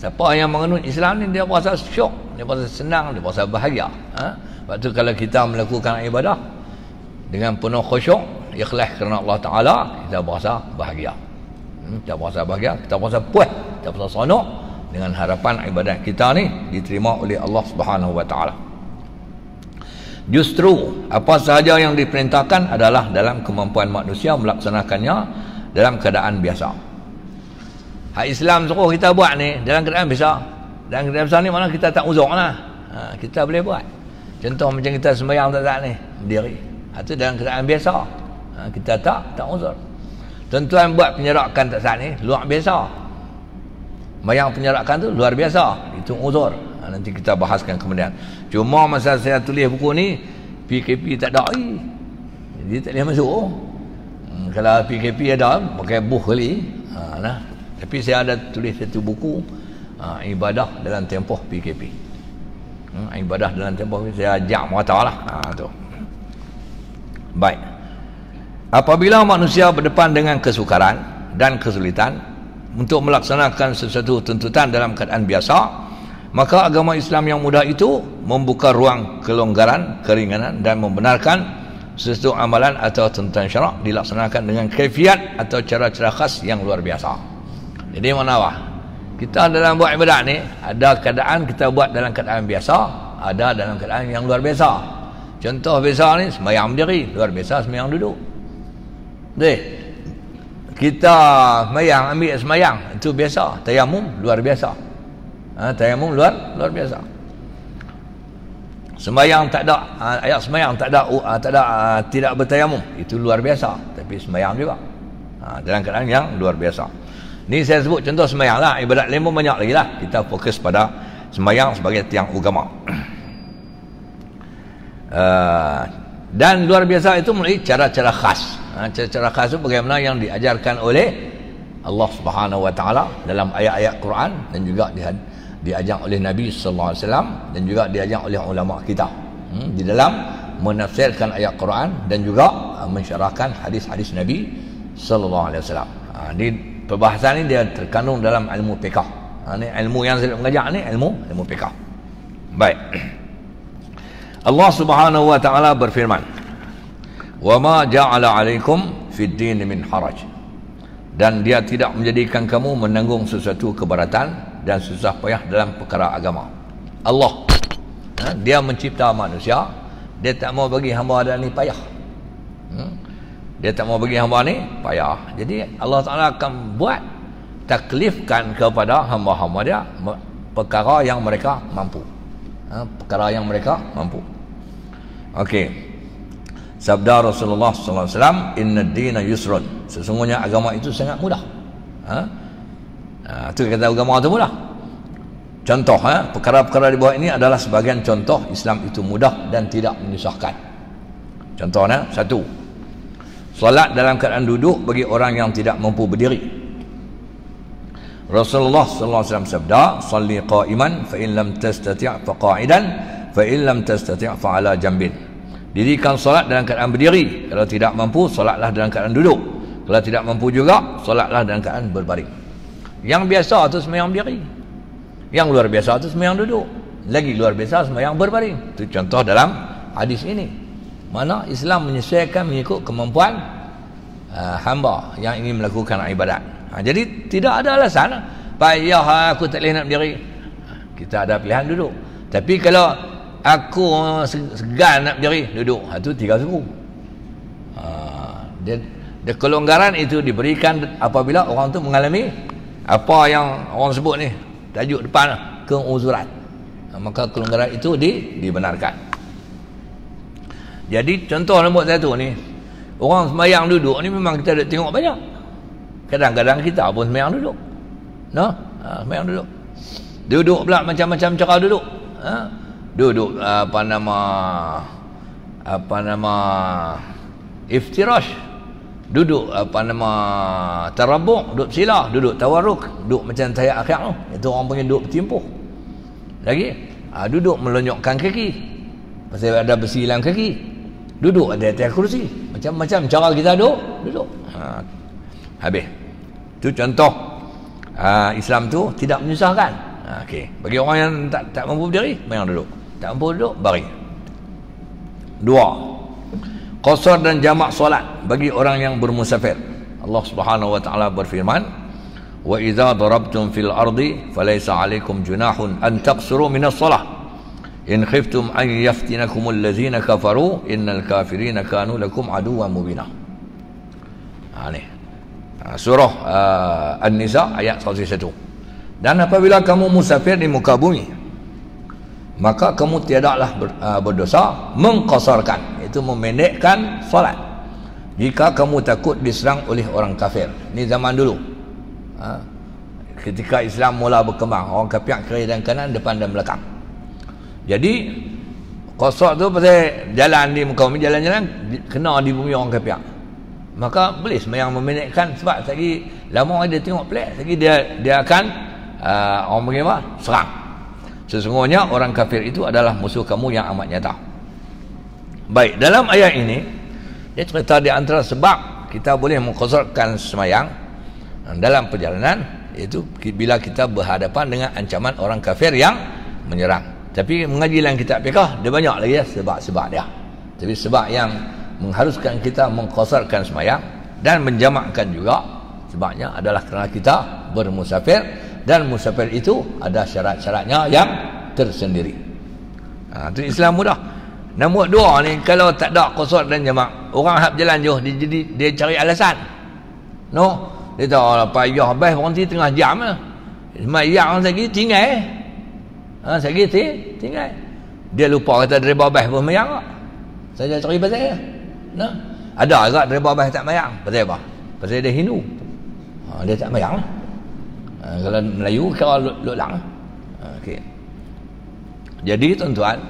Siapa yang mengenut Islam ni dia rasa syok, dia rasa senang, dia rasa bahagia. Sebab tu kalau kita melakukan ibadah dengan penuh khusyuk, ikhlas kerana Allah Ta'ala, kita berasa bahagia. Kita berasa bahagia, kita berasa puas, kita berasa seronok dengan harapan ibadat kita ni diterima oleh Allah Subhanahu Wa Ta'ala. Justru apa sahaja yang diperintahkan adalah dalam kemampuan manusia melaksanakannya dalam keadaan biasa. Hak Islam suruh kita buat ni dalam keadaan biasa. Dalam keadaan biasa ni mana kita tak uzur lah. Kita boleh buat. Contoh macam kita sembahyang tak ni, berdiri. Itu dalam keadaan biasa. Kita tak uzur. Tuan-tuan buat penyerakan tak saat ni luar biasa. Sembahyang penyerakan tu luar biasa. Itu uzur. Nanti kita bahaskan kemudian. Cuma masa saya tulis buku ni PKP tak ada lagi. Jadi tak boleh masuk. Kalau PKP ada pakai buh kali. Nah. Tapi saya ada tulis satu buku ibadah dalam tempoh PKP. Ibadah dalam tempoh PKP saya ajak merata lah. Tu. Baik. Apabila manusia berdepan dengan kesukaran dan kesulitan untuk melaksanakan sesuatu tuntutan dalam keadaan biasa, maka agama Islam yang mudah itu membuka ruang kelonggaran, keringanan dan membenarkan sesuatu amalan atau tuntutan syarak dilaksanakan dengan kaifiat atau cara-cara khas yang luar biasa. Jadi mana apa? Kita dalam buat ibadat ni ada keadaan kita buat dalam keadaan biasa, ada dalam keadaan yang luar biasa. Contoh biasa ni sembahyang berdiri, luar biasa sembahyang duduk. Deh. Kita sembahyang ambil sembahyang itu biasa, tayamum luar biasa. Tayamum luar biasa. Sembahyang tak ada ayat sembahyang tak ada tidak bertayamum, itu luar biasa, tapi sembahyang juga. Dalam keadaan yang luar biasa. Ni saya sebut contoh sembahyang lah. Ibadat lain pun banyak lagi lah. Kita fokus pada sembahyang sebagai tiang agama. Dan luar biasa itu melalui cara-cara khas. Cara-cara khas itu bagaimana yang diajarkan oleh Allah Subhanahu Wa Ta'ala dalam ayat-ayat Quran dan juga diajar oleh Nabi Sallallahu Alaihi Wasallam dan juga diajar oleh ulama kita di dalam menafsirkan ayat Quran dan juga mensyarahkan hadis-hadis Nabi Sallallahu Alaihi Wasallam. Di perbahasan ini dia terkandung dalam ilmu fiqh. Ini ilmu yang saya mengajar ni ilmu fiqh. Baik. Allah Subhanahu Wa Ta'ala berfirman, "Wa ma ja'ala 'alaikum fid din min haraj." Dan dia tidak menjadikan kamu menanggung sesuatu keberatan dan susah payah dalam perkara agama. Allah dia mencipta manusia, dia tak mau bagi hamba ada ni payah. Dia tak mau bagi hamba ni payah. Jadi Allah Ta'ala akan buat taklifkan kepada hamba-hamba dia perkara yang mereka mampu. Perkara yang mereka mampu. Okey. Sabda Rasulullah sallallahu alaihi wasallam, "Inna ad-dina yusrun." Sesungguhnya agama itu sangat mudah. Itu kata agama itu mudah. Contoh, perkara-perkara di bawah ini adalah sebagian contoh Islam itu mudah dan tidak menyusahkan. Contohnya, satu, solat dalam keadaan duduk bagi orang yang tidak mampu berdiri. Rasulullah sallallahu alaihi wasallam sabda, "Shalli qa'iman fa in lam tastati' fa qa'idan fa in lam tastati' fa 'ala jambin." Dirikan solat dalam keadaan berdiri. Kalau tidak mampu, solatlah dalam keadaan duduk. Kalau tidak mampu juga, solatlah dalam keadaan berbaring. Yang biasa itu sembahyang berdiri. Yang luar biasa itu sembahyang duduk. Lagi luar biasa sembahyang berbaring. Itu contoh dalam hadis ini. Mana Islam menyesuaikan mengikut kemampuan hamba yang ingin melakukan ibadat. Jadi tidak ada alasan payah aku tak boleh nak berdiri. Kita ada pilihan duduk. Tapi kalau aku segan nak berdiri, duduk, itu 3 suku. Dia kelonggaran itu diberikan apabila orang tu mengalami apa yang orang sebut ni tajuk depan keuzuran. Maka kelonggaran itu dibenarkan. Jadi contoh nombor satu ni, orang sembahyang duduk ni memang kita ada tengok banyak. Kadang-kadang kita pun sembahyang duduk. Sembahyang duduk. Duduk pula macam-macam cara duduk. Duduk apa nama iftirash, duduk tarabuk, duduk sila, duduk tawarruk, duduk macam tahiyat akhir tu, itu orang panggil duduk bertimpuh. Lagi duduk melonyokkan kaki pasal ada besi dalam kaki, duduk ada atas kursi, macam-macam cara kita duduk. Habis. Itu contoh Islam tu tidak menyusahkan. Okey. Bagi orang yang tak mampu berdiri, mayang duduk. Tak mampu duduk, baring. 2. Qasar dan jamak solat bagi orang yang bermusafir. Allah Subhanahu wa taala berfirman, "Wa idza darabtum fil ardi falaysa 'alaikum junahun an taqsuru minas shalah in khiftum an yaftinakumul ladzina kafaru innal kafirina kanu lakum aduwwan mubina." Ni. Surah An-Nisa ayat 101. Dan apabila kamu musafir di muka bumi, maka kamu tiadalah berdosa mengqasarkan, itu memendekkan solat, jika kamu takut diserang oleh orang kafir. Ini zaman dulu, ketika Islam mula berkembang, orang kafir kiri dan kanan, depan dan belakang. Jadi qasar tu pasal jalan di muka bumi, jalan-jalan kena di bumi orang kafir, maka boleh sembahyang memendekkan, sebab lagi lama dia tengok pelik, lagi dia akan orang panggil apa? Serang. Sesungguhnya orang kafir itu adalah musuh kamu yang amat nyata. Baik, dalam ayat ini dia cerita di antara sebab kita boleh mengqasarkan sembahyang dalam perjalanan, iaitu bila kita berhadapan dengan ancaman orang kafir yang menyerang. Tapi mengaji dalam kitab fiqh dia banyak lagi sebab-sebab dia. Tapi sebab yang mengharuskan kita mengqasarkan sembahyang dan menjamakkan juga, sebabnya adalah kerana kita bermusafir, dan musafir itu ada syarat-syaratnya yang tersendiri. Itu Islam mudah. Nombor 2 ni, kalau tak ada qasar dan jamak, orang hab jalan jauh, dia cari alasan. No, dia tahu payah habis berhenti tengah jam lah. Semayang lagi tinggal. Lagi tinggal. Dia lupa kata driver bas pun semayang tak. Saya cari pasal dia. No. Ada agak driver bas tak semayang. Pasal apa? Pasal dia Hindu. Dia tak semayang lah. Kalau Melayu kira lulang. Okey. Jadi tuan-tuan,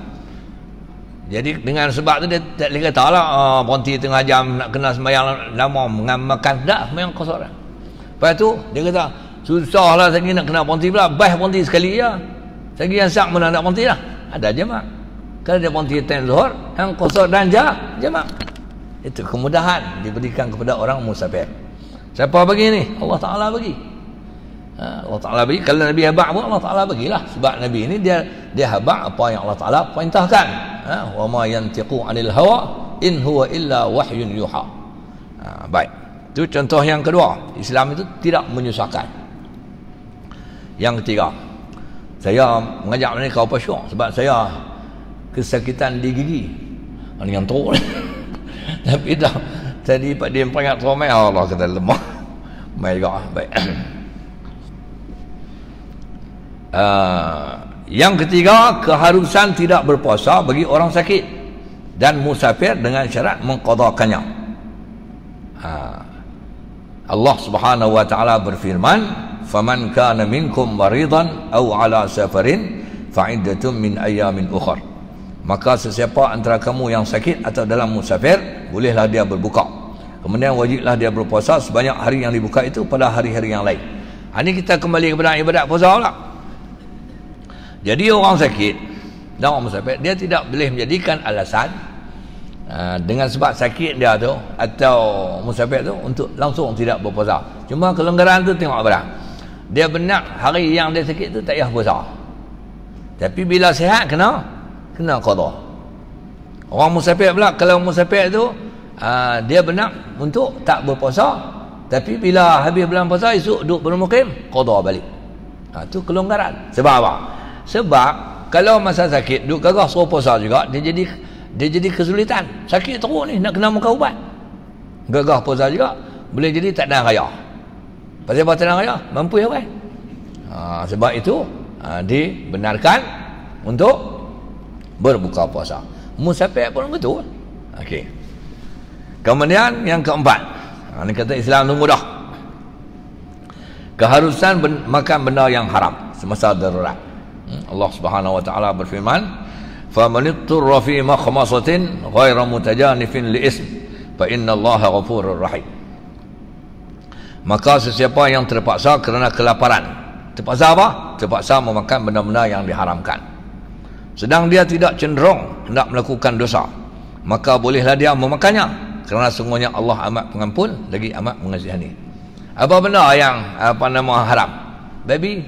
jadi dengan sebab tu dia tak boleh kata lah berhenti tengah jam nak kena sembahyang lama mengamalkan, tak sembahyang qasar. Lepas tu dia kata susah lah lagi nak kena berhenti pula, bas berhenti sekali je. Lagi yang sak mana nak berhenti lah. Ada jamak. Kalau dia berhenti time zuhur, yang qasar dan jamak. Itu kemudahan diberikan kepada orang musafir. Siapa bagi ni? Allah Taala bagi. Allah Ta'ala bagi. Kalau Nabi habaq pun Allah Ta'ala bagilah, sebab Nabi ini dia habaq apa yang Allah Ta'ala perintahkan. Wa ma yantiqu 'anil hawa in huwa illa wahyun yuha. Baik, itu contoh yang kedua. Islam itu tidak menyusahkan. Yang ketiga, saya mengajak mereka apa syok, sebab saya kesakitan di gigi. Ini yang teruk. Tapi dah tadi Pak Dim peringat ramai, Allah kata lemah. Baik juga. Baik. Yang ketiga, keharusan tidak berpuasa bagi orang sakit dan musafir dengan syarat mengqadakannya. Allah Subhanahu wa taala berfirman, "Faman kana minkum maridan aw ala safarin fa'iddatun min ayamin ukhra." Maka sesiapa antara kamu yang sakit atau dalam musafir, bolehlah dia berbuka. Kemudian wajiblah dia berpuasa sebanyak hari yang dibuka itu pada hari-hari yang lain. Ini kita kembali kepada ibadat puasa pula. Jadi orang sakit dan orang musafir, dia tidak boleh menjadikan alasan dengan sebab sakit dia tu atau musafir tu untuk langsung tidak berpuasa. Cuma kelonggaran tu tengok apa dah. Dia benar hari yang dia sakit tu tak payah puasa. Tapi bila sihat kena qada. Orang musafir pula, kalau musafir tu dia benar untuk tak berpuasa, tapi bila habis bulan puasa esok duduk bermukim, qada balik. Itu kelonggaran. Sebab apa? Sebab kalau masa sakit duk gagah suruh puasa juga, dia jadi kesulitan. Sakit teruk ni nak kena muka ubat. Gagah puasa juga boleh jadi tak ada raya. Pasal apa tak ada raya? Mampu ya kan? Sebab itu dibenarkan untuk berbuka puasa. Musafir pun betul. Okey. Kemudian yang keempat, ini kata Islam tu mudah. Keharusan makan benda yang haram semasa darurat. Allah Subhanahu wa taala berfirman, "Faman ittara fi makhmasatin ghairu mutajanifin li ism, fa innallaha ghafurur rahim." Maka sesiapa yang terpaksa kerana kelaparan, terpaksa apa? Terpaksa memakan benda-benda yang diharamkan, sedang dia tidak cenderung hendak melakukan dosa, maka bolehlah dia memakannya, kerana sungguhnya Allah amat pengampun lagi amat mengasihani. Apa benda yang haram? Babi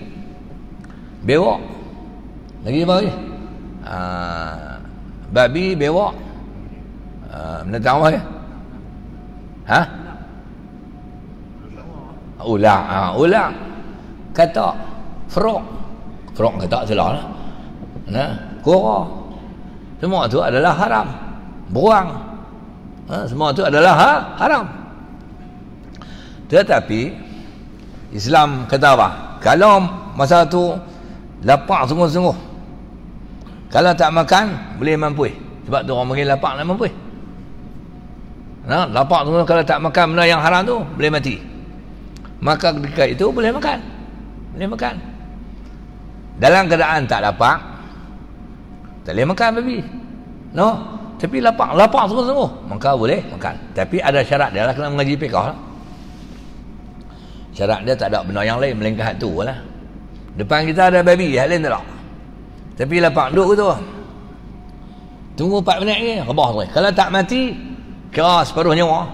bewok. Lagi apa lagi? Babi, bewok. Mana tahu apa ya? Ha? Ular. Ular. Katak. Frog. Frog katak salah lah. Nah, kura. Semua tu adalah haram. Beruang. Semua tu adalah haram. Tetapi Islam kata apa? Kalau masa tu lapar sungguh-sungguh, kalau tak makan boleh mampus. Sebab tu orang panggil lapar nak mampus. Nah, lapar sungguh, kalau tak makan benda yang haram tu boleh mati. Maka ketika itu boleh makan. Boleh makan. Dalam keadaan tak lapar, tak boleh makan babi. No, tapi lapar sungguh-sungguh, maka boleh makan. Tapi ada syarat dia lah, kena mengaji fiqh lah. Syarat dia tak ada benda yang lain melainkan tu lah. Depan kita ada babi, hal lain tak ada. Tapi lapar duduk tu. Tunggu 4 minit ni, rebah tu. Kalau tak mati, kira separuh nyawa,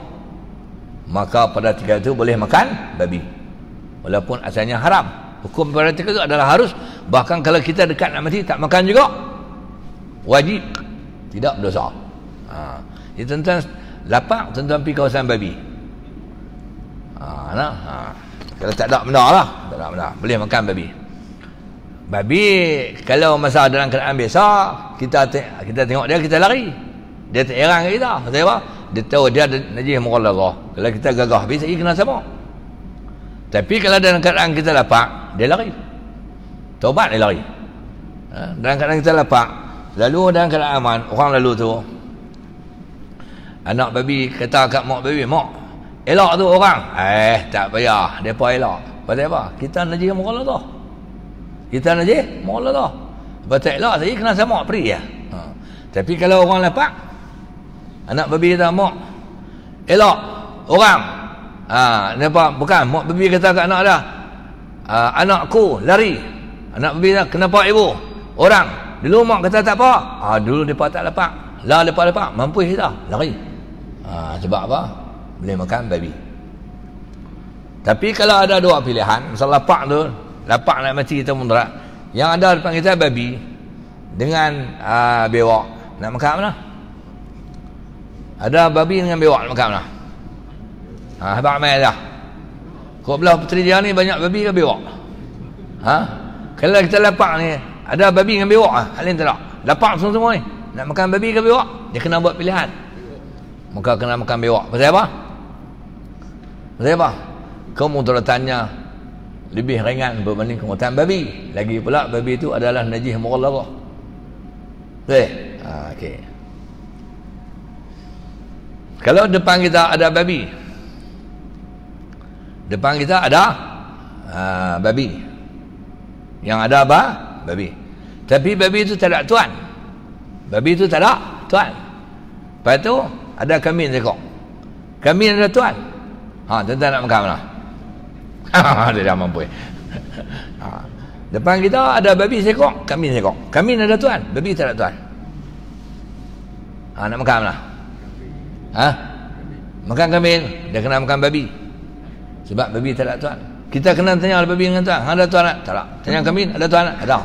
maka pada ketika itu boleh makan babi. Walaupun asalnya haram. Hukum pada ketika itu adalah harus. Bahkan kalau kita dekat nak mati tak makan juga, wajib, tidak berdosa. Jadi tuan-tuan lapar, tuan-tuan pergi kawasan babi. Kalau tak ada benda lah, tak ada benda, boleh makan babi. Babi kalau masa dalam keadaan biasa, kita tengok dia, kita lari. Dia tak heran kat kita. Pasal apa? Dia tahu dia ada najis mughalladhah. Kalau kita gagah habis, lagi kena sama. Tapi kalau dalam keadaan kita lapar, dia lari. Taubat dia lari. Dalam keadaan kita lapar, lalu dalam keadaan aman, orang lalu tu, anak babi kata kat mak babi, mak, elok tu orang. Tak payah, depa elok. Pasal apa? Kita najis mughalladhah. Kita najis mughalladhah. Sebab tak elok, saya kena sama peri ya. Tapi kalau orang lapar, anak babi kata, mak, elok orang. Depa bukan, mak babi kata kat anak dia, anakku lari. Anak babi kata, kenapa ibu? Orang. Dulu mak kata tak apa. Dulu depa tak lapar. Lah depa lapar, mampus kita lari. Sebab apa? Boleh makan babi. Tapi kalau ada dua pilihan, misal lapar tu, lapar nak mati kita mudarat. Yang ada depan kita babi dengan bewak, nak makan mana? Ada babi dengan bewak, nak makan mana? Habaq mai dah. Kau belah puteri dia ni banyak babi ke bewak? Kalau kita lapar ni, ada babi dengan bewak, hal lain tak ada. Lapar semua ni, nak makan babi ke bewak? Dia kena buat pilihan. Maka kena makan bewak. Pasal apa? Pasal apa? Kemudaratannya lebih ringan berbanding kemudaratan babi. Lagi pula babi itu adalah najis mughalladhah. Okey. Kalau depan kita ada babi, depan kita ada babi, yang ada apa? Babi. Tapi babi itu tak ada tuan. Babi itu tak ada tuan. Lepas tu ada kambing seekor. Kambing ada tuan. Tuan-tuan nak makan mana? Dia dah mampu. Depan kita ada babi seekor, kambing seekor. Kambing ada tuan, babi tak ada tuan. Nak makan mana? Makan kambing, dia kena makan babi. Sebab babi tak ada tuan. Kita kena tanya babi dengan tuan, ada tuan tak? Tak ada. Tanya kambing, ada tuan tak? Ada.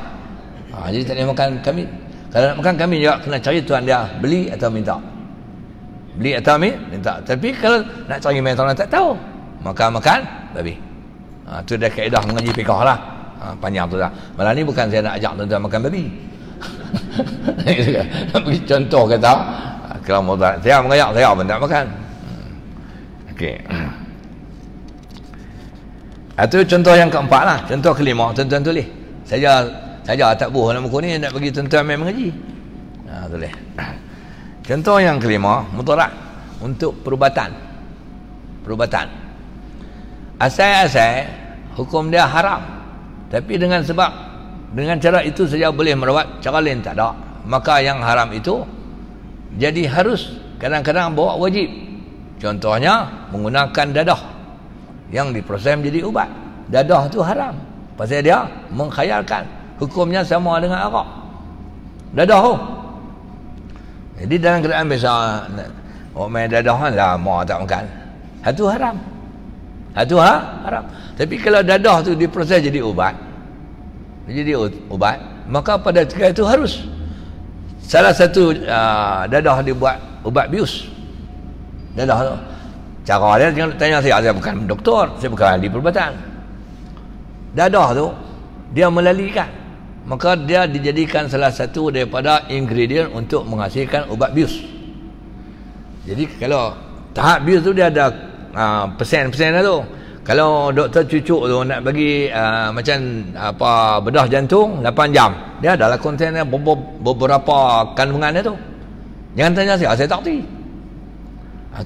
Jadi tak boleh makan kambing. Kalau nak makan kambing juga kena cari tuan dia, beli atau minta. Beli atau minta. Tapi kalau nak cari main tuan tak tahu, maka makan babi. Itu dah kaedah mengaji fiqh lah. Panjang tu dah. Malah ni bukan saya nak ajak tuan-tuan makan babi. Nak bagi contoh kata, kalau mudarat saya mengajak, saya pun tak makan. Okey. Itu contoh yang keempat lah. Contoh kelima, tuan-tuan tulis. Saja tak buah dalam buku ni, nak bagi tuan-tuan main mengaji. Tulis. Contoh yang kelima, mudarat untuk perubatan. Perubatan. Asal-asal hukum dia haram. Tapi dengan sebab dengan cara itu saja boleh merawat, cara lain tak ada. Maka yang haram itu jadi harus kadang-kadang bawa wajib. Contohnya menggunakan dadah yang diproses menjadi ubat. Dadah tu haram. Pasal dia mengkhayalkan. Hukumnya sama dengan arak. Dadah tu. Jadi dalam keadaan biasa orang main dadah lama tak makan. Itu haram. Itu haram. Tapi kalau dadah tu diproses jadi ubat, jadi ubat, maka pada ketika itu harus salah satu dadah dibuat ubat bius. Dadah tu cara dia jangan tanya saya bukan doktor, saya bukan ahli perubatan. Dadah tu dia melalikan, maka dia dijadikan salah satu daripada ingredient untuk menghasilkan ubat bius. Jadi kalau tahap bius tu dia ada persen-persen tu. Kalau doktor cucuk tu nak bagi macam apa bedah jantung 8 jam, dia adalah kontennya beberapa kandungan dia tu. Jangan tanya saya tak kerti.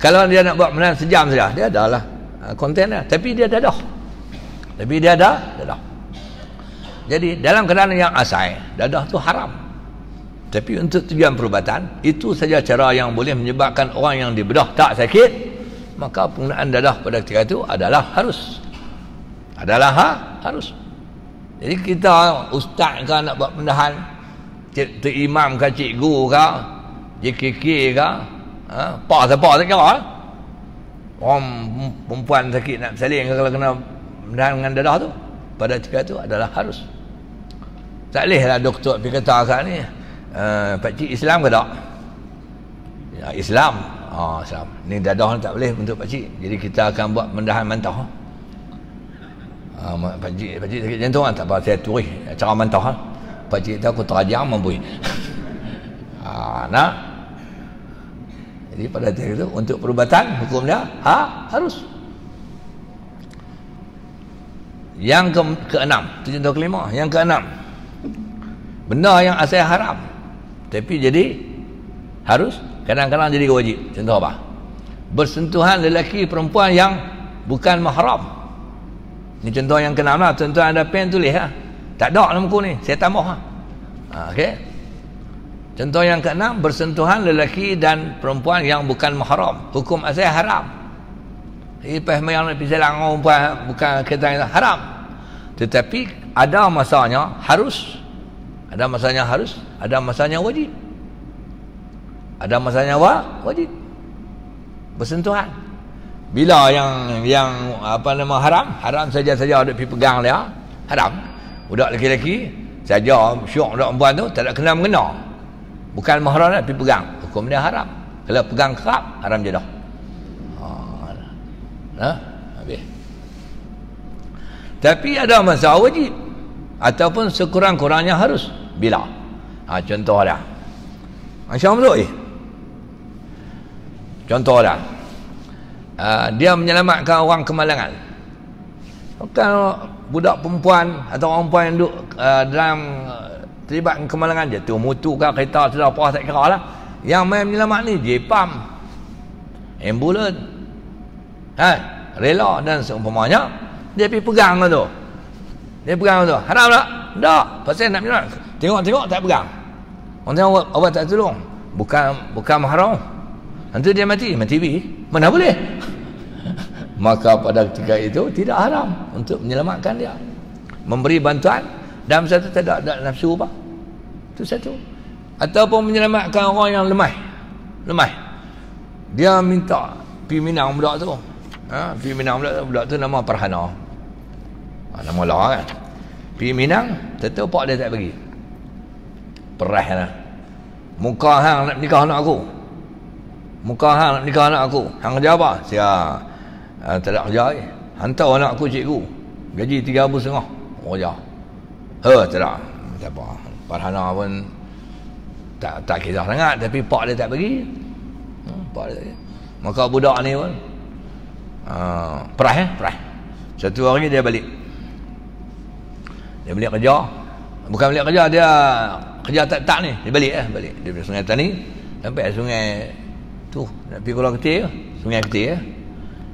Kalau dia nak buat menahan sejam saja, dia adalah kontennya, tapi dia dadah. Tapi dia ada dadah. Jadi dalam keadaan yang asal, dadah tu haram. Tapi untuk tujuan perubatan, itu saja cara yang boleh menyebabkan orang yang dibedah tak sakit, maka penggunaan dadah pada ketika itu adalah harus. Adalah harus. Jadi kita ustaz ke nak buat pendahan, cikgu imam ke cikgu ke, JKK ke, pak siapa tak kira. Orang perempuan sakit nak bersalin kalau kena pendahan dengan dadah tu, pada ketika itu adalah harus. Tak bolehlah doktor pergi kata kat ni, pakcik Islam ke tak? Ya, Islam. Islam. Ni dadah ni tak boleh untuk pakcik. Jadi kita akan buat pendahan mantau. Pakcik sakit jantung tak apa, saya turis cara mantau. Pakcik tahu aku terajang mampu. Nah. Jadi pada ketika itu untuk perubatan hukumnya harus. Yang keenam, itu contoh kelima. Yang keenam, benda yang asal haram tapi jadi harus, kadang-kadang jadi wajib. Contoh apa? Bersentuhan lelaki perempuan yang bukan mahram. Ini contoh yang keenam lah. Contoh ada pen tulis tak ada dalam buku ni, saya tambah okey. Contoh yang keenam, bersentuhan lelaki dan perempuan yang bukan mahram, hukum asal haram. Lepas yang nak pergi selang perempuan bukan kata yang haram, tetapi ada masanya harus, ada masanya harus, ada masanya wajib. Ada masanya wajib bersentuhan. Bila yang apa nama haram saja-saja ada pergi pegang dia haram. Budak lelaki saja syok budak perempuan tu tak ada kena mengena, bukan mahram nak pergi pegang, hukum dia haram. Kalau pegang kerap haram je dah. Habis. Tapi ada masa wajib ataupun sekurang-kurangnya harus. Bila? Contoh dah. Macam tu contoh dah. Dia menyelamatkan orang kemalangan. Kalau budak perempuan atau orang perempuan yang duduk dalam terlibat kemalangan, jatuh motor ke kereta sudah apa tak kira lah. Yang main menyelamat ni jepam, ambulans, rela dan seumpamanya, dia pergi pegang tu. Dia pegang tu. Haram tak? Tak. Pasal nak minum. Tengok-tengok tak pegang. Orang tengok awak tak tolong. Bukan mahram. Nanti dia mati bi. Mana boleh? Maka pada ketika itu tidak haram untuk menyelamatkan dia. Memberi bantuan dalam satu tak ada nafsu apa. Itu satu. Ataupun menyelamatkan orang yang lemah. Dia minta pergi minang budak tu. Pergi minang budak tu nama Farhana. Nama lah kan. Pergi minang, tentu pak dia tak bagi. Perah lah. Muka hang nak nikah anak aku. Hang kerja apa? Saya tak ada kerja lagi. Hantar anak aku cikgu. Gaji 3,500. Kerja. Tak ada. Tak apa. Farhana pun tak kisah sangat, tapi pak dia tak bagi. Pak dia tak bagi. Maka budak ni pun perah. Satu hari dia balik. Dia balik kerja. Bukan balik kerja, dia kerja tak ni. Dia balik. Dia pergi Sungai Tani sampai sungai tu nak pergi Kuala Ketir, Sungai Ketir.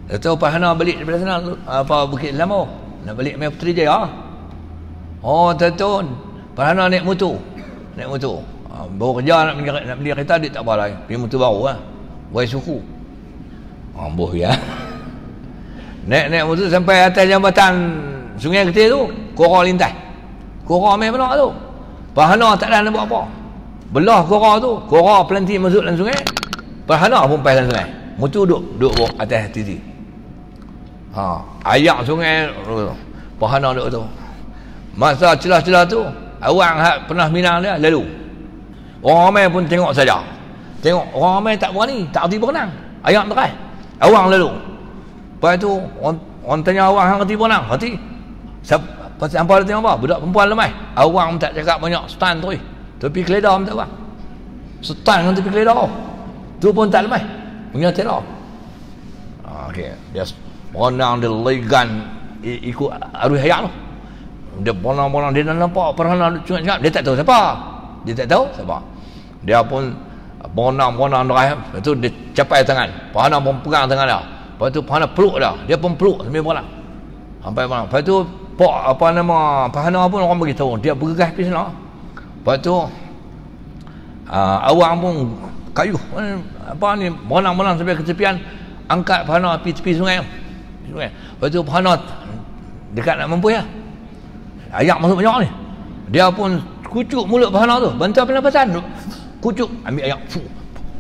Lepas tu Farhana balik daripada sana Bukit Selambor. Nak balik main Puteri Jaya. Tentu Farhana naik motor. Baru kerja nak beli kereta, dia tak apa lagi. Pergi motor baru Buai suku. Ambuh ya. Naik motor sampai atas jambatan Sungai Ketir tu, korang lintas. Korang main benar tu. Farhana tak ada nak buat apa. Belah korang tu, korang pelanti masuk dalam sungai. Farhana pun pergi dalam sungai. Motor duduk atas titi. Ayak sungai, Farhana duduk tu. Masa celah-celah tu awang pernah minang dia lalu. Orang ramai pun tengok saja. Tengok orang ramai tak berani, tak erti berenang. Ayat terai. Awang lalu. Lepas tu orang tanya awang hang erti berenang. Erti. Pasal hampa dia tengok apa? Budak perempuan lemah. Awang tak cakap banyak, stand terus. Tepi keledar minta awang. Stand dengan tepi keledar. Tu pun tak lemah. Punya teror. Okey, dia berenang dia legan ikut arus hayat tu. Dia berenang-berenang dia nampak perhana cungap-cungap, dia tak tahu siapa. Dia tak tahu siapa. Dia pun berenang derah. Lepas tu dia capai tangan. Perhana pun pegang tangan dia. Lepas tu perhana peluk dia. Dia pun peluk sambil berenang. Sampai berenang. Lepas tu perhana pun orang beritahu dia bergegas pergi sana. Lepas tu awang pun kayu apa ni berenang sampai ke tepian, angkat perhana pergi tepi sungai. Lepas tu perhana dekat nak mampu ya. Ayak masuk banyak ni. Dia pun kucuk mulut perhana tu. Bantu pernafasan. Kucuk, ambil ayak.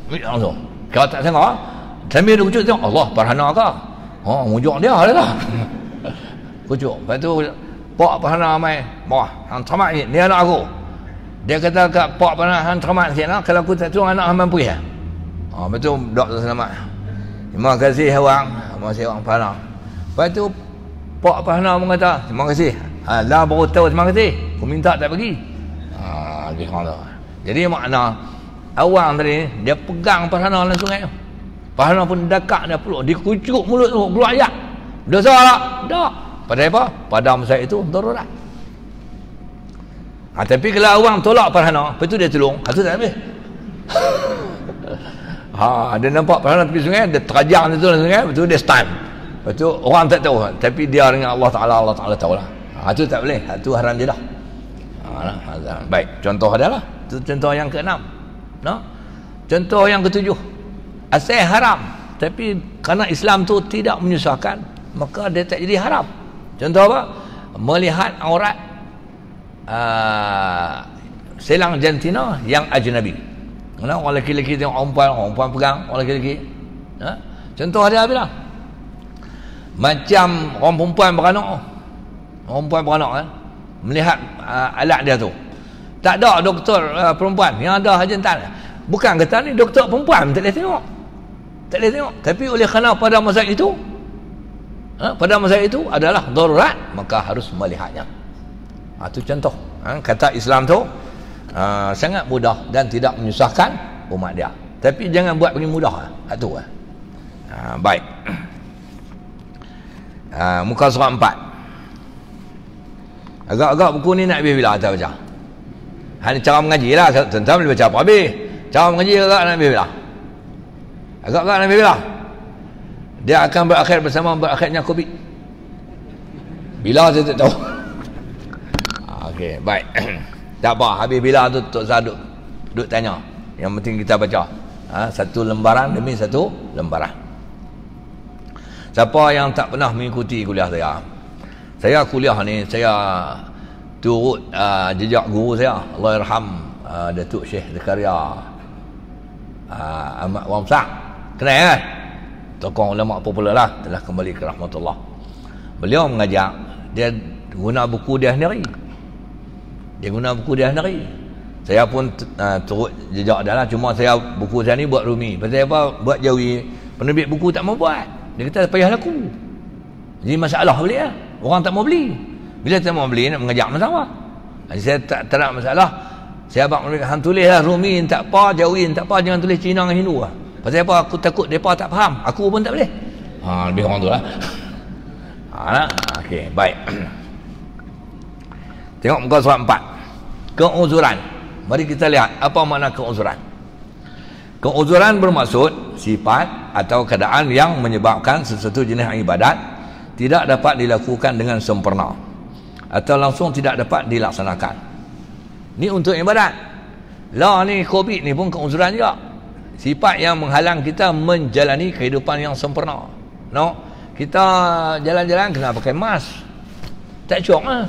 Ambil langsung. Kalau tak tengok, sambil dia kucuk tengok, Allah, perhana ke? Mujuk dia lah. Kucuk. Lepas tu pak perhana mai, "Wah, hang cermat ni, ni anak aku." Dia kata kat pak perhana, "Hang cermat sikit lah, kalau aku tak tolong anak hang mampu ya." Lepas tu doktor selamat. "Terima kasih awang." Terima kasih awang perhana. Lepas tu pak perhana pun kata, "Terima kasih." Lah baru tahu terima kasih. Aku minta tak bagi. Lebih kurang tu. Jadi makna awang tadi dia pegang perhana dalam sungai tu. Perhana pun dekat dia peluk, dia kucuk mulut tu keluar ayak. Dosa tak? Tak. Pada apa? Pada masa itu darurat. Tapi kalau awang tolak perhana, lepas tu dia tolong, itu tak habis. Dia nampak perhana tepi sungai, dia terajang dia tu dalam sungai, lepas tu dia stand. Lepas tu orang tak tahu, tapi dia dengan Allah Ta'ala tahulah. Itu tak boleh, itu haram je dah. Baik, contoh adalah itu contoh yang ke-6. Contoh yang ke-7, asal haram, tapi kerana Islam tu tidak menyusahkan, maka dia tak jadi haram. Contoh apa? Melihat aurat selang jantina yang ajnabi. Orang lelaki-lelaki tengok orang perempuan pegang orang lelaki-lelaki. Contoh dia bila macam orang perempuan beranak. Orang perempuan beranak kan, melihat alat dia tu. Tak ada doktor perempuan, yang ada jantan. Bukan kata ni doktor perempuan tak boleh tengok. Tak boleh tengok. Tapi oleh kerana pada masa itu adalah darurat, maka harus melihatnya. Itu contoh. Kata Islam tu sangat mudah dan tidak menyusahkan umat dia. Tapi jangan buat bagi mudah. Itu baik. Muka surat 4. Agak-agak buku ni nak habis bila kita baca? Hanya cara mengaji lah. Tentang boleh baca apa habis. Cara mengaji agak nak habis bila? Agak-agak nak habis bila? Dia akan berakhir bersama berakhirnya COVID. Bila saya tak tahu. Okey, baik. Tak apa, habis bila tu Tok Zah duk tanya. Yang penting kita baca. Satu lembaran demi satu lembaran. Siapa yang tak pernah mengikuti kuliah saya kuliah ni, saya turut jejak guru saya, Allahyarham Datuk Syekh Zakaria Ahmad Wamsak. Kenal kan? Tokoh ulama popular lah, telah kembali ke rahmatullah. Beliau mengajak, dia guna buku dia sendiri. Saya pun turut jejak dia lah. Cuma saya buku saya ni buat rumi. Pasal apa? Buat jawi. Penerbit buku tak mau buat. Dia kata payah laku. Jadi masalah beli lah. Orang tak mau beli. Bila tak mau beli, nak mengajak masalah. Jadi saya tak nak masalah. Saya abang hang tulis lah rumi tak apa, jawi tak apa, jangan tulis Cina dengan Hindu lah. Pasal apa? Aku takut mereka tak faham. Aku pun tak boleh. Lebih orang tu lah. Okey, baik. Tengok muka surat 4. Keuzuran. Mari kita lihat apa makna keuzuran. Keuzuran bermaksud sifat atau keadaan yang menyebabkan sesuatu jenis ibadat tidak dapat dilakukan dengan sempurna atau langsung tidak dapat dilaksanakan. Ni untuk ibadat. Lah ni COVID ni pun keuzuran juga. Sifat yang menghalang kita menjalani kehidupan yang sempurna. Kita jalan-jalan kena pakai mask. Tak syok lah.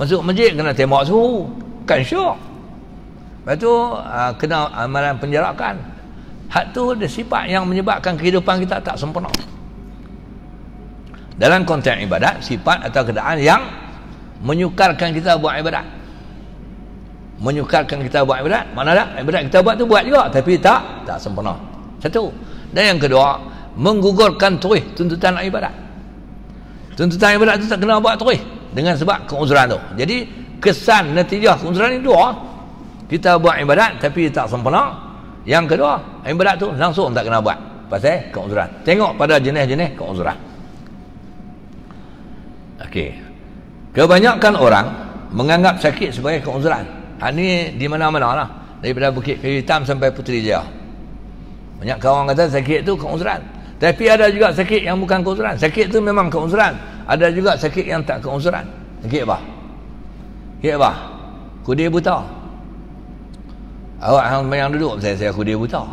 Masuk masjid kena tembak suhu. Kan syok. Lepas tu kena amalan penjarakan. Hak tu ada sifat yang menyebabkan kehidupan kita tak sempurna. Dalam konteks ibadat, sifat atau keadaan yang menyukarkan kita buat ibadat. Menyukarkan kita buat ibadat, mana tak? Ibadat kita buat tu buat juga, tapi tak sempurna. Satu. Dan yang kedua, menggugurkan terus tuntutan ibadat. Tuntutan ibadat tu tak kena buat terus dengan sebab keuzuran tu. Jadi kesan natijah keuzuran ni dua. Kita buat ibadat tapi tak sempurna. Yang kedua, ibadat tu langsung tak kena buat pasal keuzuran. Tengok pada jenis-jenis keuzuran. Okey. Kebanyakan orang menganggap sakit sebagai keuzuran. Ini di mana-mana lah. Daripada Bukit Kayu Hitam sampai Putrajaya. Banyak kawan kata sakit tu keuzuran. Tapi ada juga sakit yang bukan keuzuran. Sakit tu memang keuzuran. Ada juga sakit yang tak keuzuran. Sakit apa? Sakit apa? Kudir buta. Awak yang duduk saya kudir buta.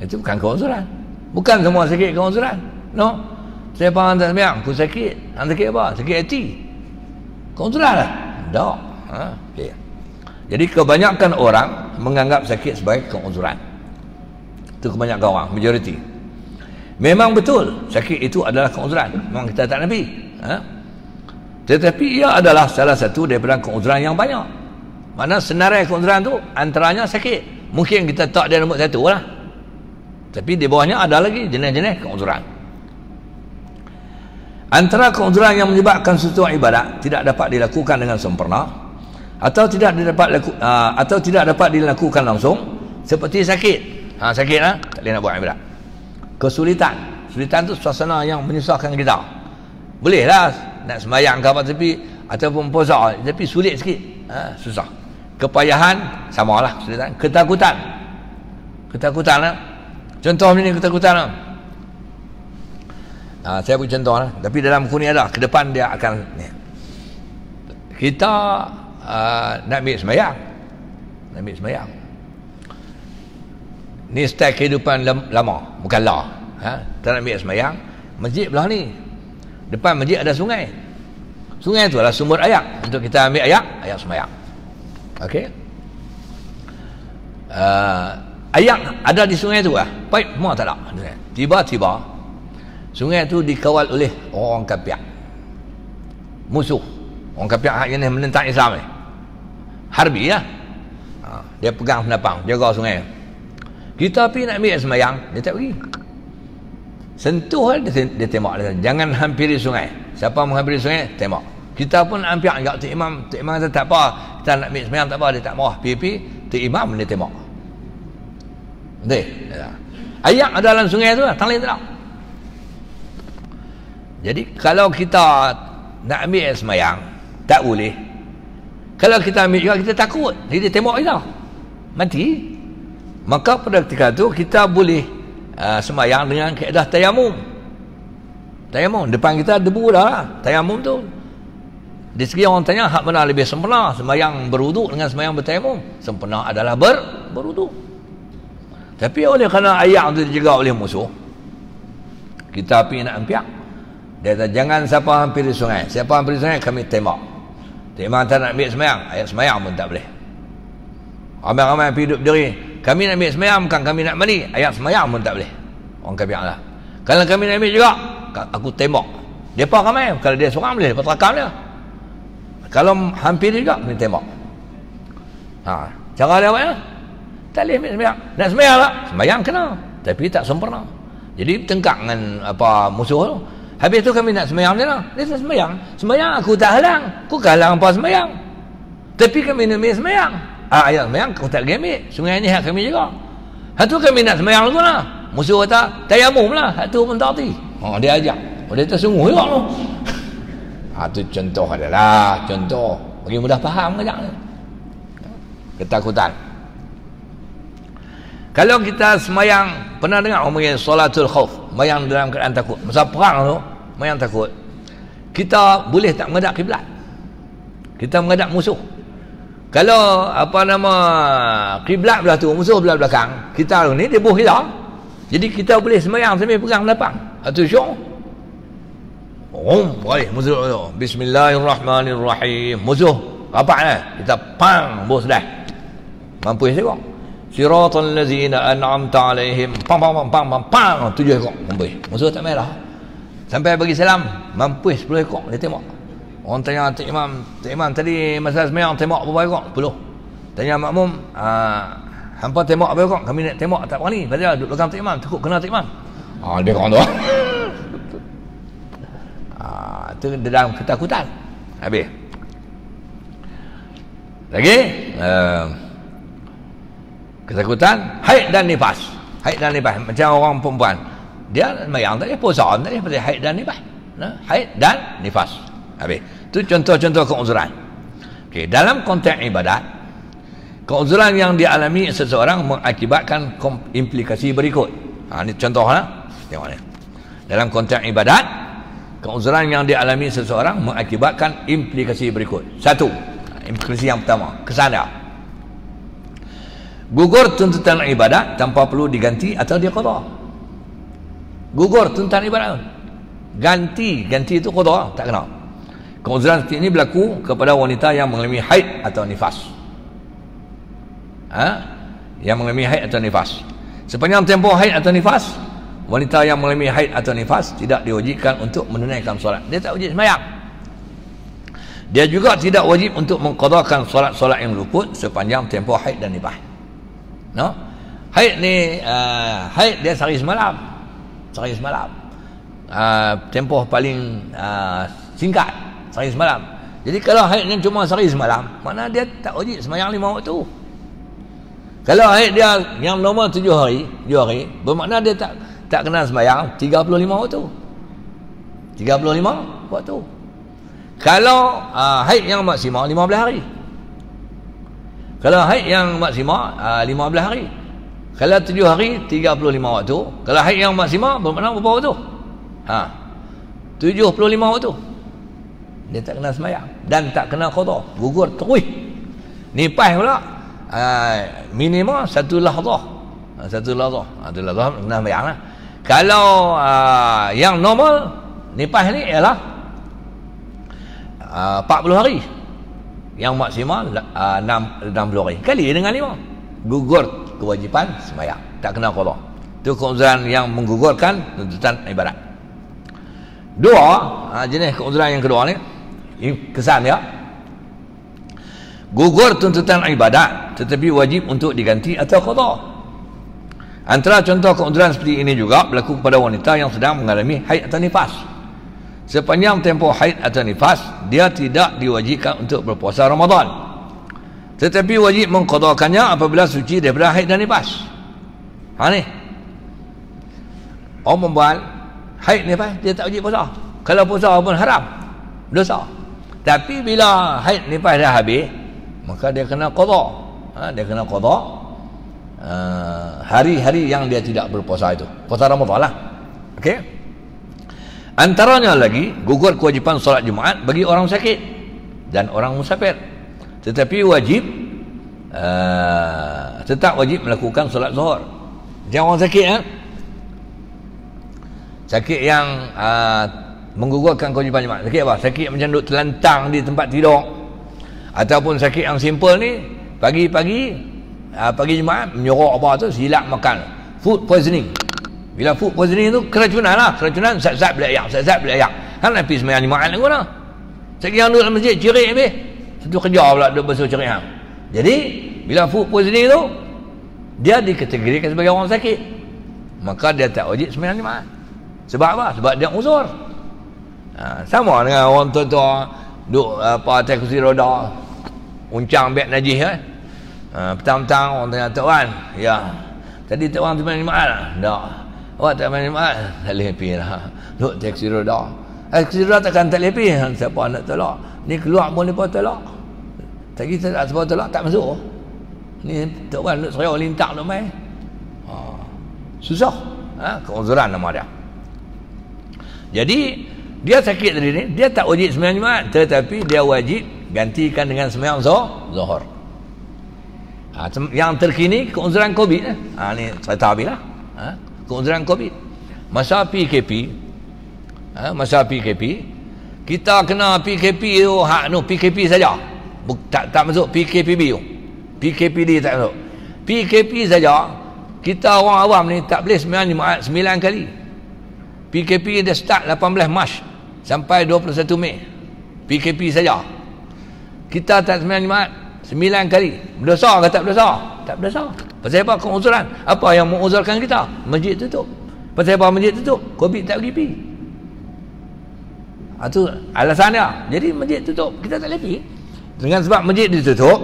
Itu bukan keuzuran. Bukan semua sakit keuzuran. No. Saya faham tak sembahyang, aku sakit. Hang sakit apa? Sakit hati. Keuzuran lah. Tak. Okay. Jadi kebanyakan orang menganggap sakit sebagai keuzuran. Itu kebanyakan orang, majoriti. Memang betul sakit itu adalah keuzuran. Memang kita tak nabi. Tetapi ia adalah salah satu daripada keuzuran yang banyak. Mana senarai keuzuran tu antaranya sakit. Mungkin kita tak dia nombor satu lah. Tapi di bawahnya ada lagi jenis-jenis keuzuran. Antara keuzuran yang menyebabkan sesuatu ibadat tidak dapat dilakukan dengan sempurna atau tidak dapat dilakukan langsung, seperti sakit. Sakit lah, tak boleh nak buat ibadat. Kesulitan tu suasana yang menyusahkan kita. Bolehlah nak sembahyang ke apa tapi ataupun puasa tapi sulit sikit. Susah. Kepayahan samalah kesulitan. Ketakutan lah. Contoh ni ketakutan lah. Saya beri contoh lah. Tapi dalam buku ni ada. Ke depan dia akan ni. Kita nak ambil sembahyang. Ni style kehidupan lama. Bukan lah. Kita nak ambil sembahyang. Masjid belah ni. Depan masjid ada sungai. Sungai tu adalah sumber air. Untuk kita ambil air sembahyang. Okey. Air ada di sungai tu lah. Pipe semua tak ada. Tiba-tiba sungai tu dikawal oleh orang kafir. Musuh. Orang kafir yang menentang Islam ni. Harbi lah. Dia pegang senapang, jaga sungai. Kita pergi nak ambil sembahyang, dia tak pergi. Sentuh dia tembak. Jangan hampiri sungai. Siapa menghampiri sungai, tembak. Kita pun hampir agak Tok Imam kata tak apa. Kita nak ambil sembahyang tak apa, dia tak marah. Pergi Tok Imam dia tembak. Betul? Ayak ada dalam sungai tu lah, tang lain tak ada. Jadi kalau kita nak ambil sembahyang, tak boleh. Kalau kita ambil juga, kita takut. Jadi dia tembak kita. Mati. Maka pada ketika itu kita boleh sembahyang dengan kaedah tayamum. Tayamum. Depan kita debu dah lah. Tayamum tu. Di segi orang tanya, hak mana lebih sempurna? Sembahyang berwuduk dengan sembahyang bertayamum? Sempurna adalah berwuduk. Tapi oleh kerana ayat itu dijaga oleh musuh, kita pergi nak ampiak. Dia kata, jangan siapa hampiri sungai. Siapa hampiri sungai, kami tembak. Tembak tak nak ambil sembahyang. Ayat sembahyang pun tak boleh. Ramai-ramai pergi duduk berdiri. Kami nak ambil sembahyang, bukan kami nak mandi. Ayat sembahyang pun tak boleh. Orang kafir lah. Kalau kami nak ambil juga, aku tembak. Dia apa ramai? Kalau dia seorang boleh, dapat rakam dia. Kalau hampir juga, kami tembak. Cara dia apa? Tak boleh ambil sembahyang. Nak sembahyang tak? Sembahyang kena. Tapi tak sempurna. Jadi tengkak dengan apa musuh tu. Habis tu kami nak sembahyang dia lah. Dia tak sembahyang. Sembahyang aku tak halang. Aku halang apa sembahyang. Tapi kami nak ambil sembahyang. Ayat sembahyang aku tak boleh ambil. Sungai ni hak kami juga. Hatu kami nak sembahyang tu lah. Musuh kata tayamum lah. Hatu pun tak hati. Dia ajak. Dia tersungguh juga tu. Itu contoh adalah. Contoh. Bagi mudah faham ajak ni. Ketakutan. Kalau kita semayang, pernah dengar orang panggil solatul khauf, semayang dalam keadaan takut. Masa perang tu, semayang takut. Kita boleh tak menghadap kiblat. Kita menghadap musuh. Kalau apa nama kiblat belah tu, musuh belah belakang, kita ni dia buh kita. Jadi kita boleh semayang sambil pegang lapang. Itu syok. Boleh musuh tu. Bismillahirrahmanirrahim. Musuh rapaknya, kita pang buh sudah. Mampu sekok. Siratal ladzina an'amta alaihim. Pang 7 ekor mampu. Musuh tak merah. Sampai bagi salam, mampu 10 ekor dia tembak. Orang tanya Tok Imam tadi masa sembahyang tembak berapa ekor? 10. Tanya makmum, hampa tembak berapa ekor? Kami nak tembak tak berani. Pasal duduk belakang Tok Imam, takut kena Tok Imam. Lebih kurang tu. Itu dalam ketakutan. Habis. Lagi ketakutan haid dan nifas. Haid dan nifas macam orang perempuan. Dia sembahyang tak boleh, puasa tak boleh pasal haid dan nifas. Haid dan nifas. Habis. Itu contoh-contoh keuzuran. Okey, dalam konteks ibadat, keuzuran yang dialami seseorang mengakibatkan implikasi berikut. Ini contohnya. Tengok ni. Dalam konteks ibadat, keuzuran yang dialami seseorang mengakibatkan implikasi berikut. Satu, implikasi yang pertama, kesan dia. Gugur tuntutan ibadat tanpa perlu diganti atau diqada. Gugur tuntutan ibadat. Ganti itu qada, tak kena. Keuzuran seperti ini berlaku kepada wanita yang mengalami haid atau nifas. Yang mengalami haid atau nifas. Sepanjang tempoh haid atau nifas, wanita yang mengalami haid atau nifas tidak diwajibkan untuk menunaikan solat. Dia tak wajib sembahyang. Dia juga tidak wajib untuk mengqadakan solat-solat yang luput sepanjang tempoh haid dan nifas. Haid ni haid dia sehari semalam. Sehari semalam. Tempoh paling singkat, sehari semalam. Jadi kalau haid ni cuma sehari semalam, mana dia tak wajib sembahyang 5 waktu. Kalau haid dia yang normal 7 hari, bermakna dia tak kena sembahyang 35 waktu. 35 waktu. Kalau haid yang maksimal 15 hari. Kalau haid yang maksimal 15 hari. Kalau 7 hari 35 waktu. Kalau haid yang maksimal bermakna berapa waktu? 75 waktu. Dia tak kena sembahyang dan tak kena qada, gugur terus. Nifas pula minimal satu lahzah. Satu lahzah kena sembahyang lah. Kalau yang normal nifas ni ialah 40 hari. Yang maksimal 60 hari. Kali dengan 5. Gugur kewajipan sembahyang. Tak kena qada. Itu keuzuran yang menggugurkan tuntutan ibadat. Dua, jenis keuzuran yang kedua ni, kesan dia. Gugur tuntutan ibadat tetapi wajib untuk diganti atau qada. Antara contoh keuzuran seperti ini juga berlaku kepada wanita yang sedang mengalami haid atau nifas. Sepanjang tempoh haid atau nifas, dia tidak diwajibkan untuk berpuasa Ramadan, tetapi wajib mengqadakannya apabila suci daripada haid dan nifas. Ni orang perempuan haid nifas, dia tak wajib puasa. Kalau puasa pun haram, dosa. Tapi bila haid nifas dah habis, maka dia kena qada. Dia kena qada hari-hari yang dia tidak berpuasa itu. Puasa Ramadan lah. Okey. Antaranya lagi gugur kewajipan solat Jumaat bagi orang sakit dan orang musafir. Tetapi wajib tetap wajib melakukan solat Zuhur. Jangan orang sakit sakit yang menggugurkan kewajipan Jumaat. Sakit apa? Sakit macam duduk terlantang di tempat tidur, ataupun sakit yang simple ni, pagi-pagi pagi Jumaat menyorok apa tu, silap makan, food poisoning. Bila food poisoning tu keracunan lah, keracunan zat-zat belayak, kan habis sembahyang Jumaat lagu lah. Sakit yang duduk dalam masjid cerik habis, satu kerja pula duduk basuh cerik hang. Jadi bila food poisoning tu dia dikategorikan sebagai orang sakit, maka dia tak wajib sembahyang Jumaat. Sebab apa? Sebab dia uzur. Sama dengan orang tua-tua duduk atas kursi roda, uncang beg najis kan. Petang-petang orang tanya, "Tok Wan, ya, tadi Tok Wan sembahyang Jumaat tak?" "Tak." "Awak tak sembahyang Jumaat?" "Tak boleh pergi lah, duduk atas kursi roda." "Kursi roda takkan tak boleh pergi." "Siapa nak tolak? Ni keluar pun lepas tolak. Tak kita tak sebab tolak tak masuk. Ni Tok Wan duduk seraya lintang duduk main." Susah. Keuzuran nama dia. Jadi dia sakit tadi ni, dia tak wajib sembahyang Jumaat, tetapi dia wajib gantikan dengan sembahyang Zuhur. Yang terkini keuzuran Covid. Ni cerita habis lah. Keuzuran Covid. Masa PKP, kita kena PKP tu, PKP saja. Tak masuk PKPB tu. PKPD tak masuk. PKP saja. Kita orang awam ni tak boleh sembahyang Jumaat 9 kali. PKP dia start 18 Mac sampai 21 Mei. PKP saja. Kita tak sembahyang Jumaat 9 kali. Berdosa ke tak berdosa? Tak berdosa. Pasal apa? Keuzuran. Apa yang menguzurkan kita? Masjid tutup. Pasal apa masjid tutup? Covid tak pergi pi. Itu alasan dia. Jadi masjid tutup, kita tak boleh pergi. Dengan sebab masjid ditutup,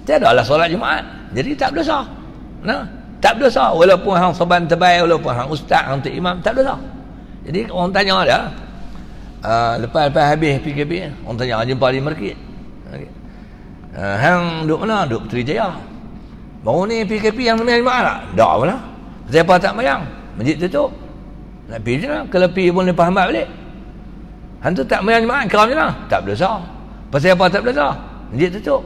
tiada lah solat Jumaat. Jadi tak berdosa. Nah, tak berdosa walaupun hang saban terbaik, walaupun hang ustaz, hang tu imam, tak berdosa. Jadi orang tanya dia, lepas habis PKP, orang tanya jumpa di market. Hang duduk mana? Duduk Puteri Jaya. Baru ni PKP yang sembahyang Jumaat tak? Tak pula. Siapa tak sembahyang? Masjid tutup. Nak pergi je lah. Kalau pergi pun lepas hambat balik. Hang tu tak sembahyang Jumaat, keram je lah. Tak berdosa. Pasal apa tak berdosa? Masjid tutup.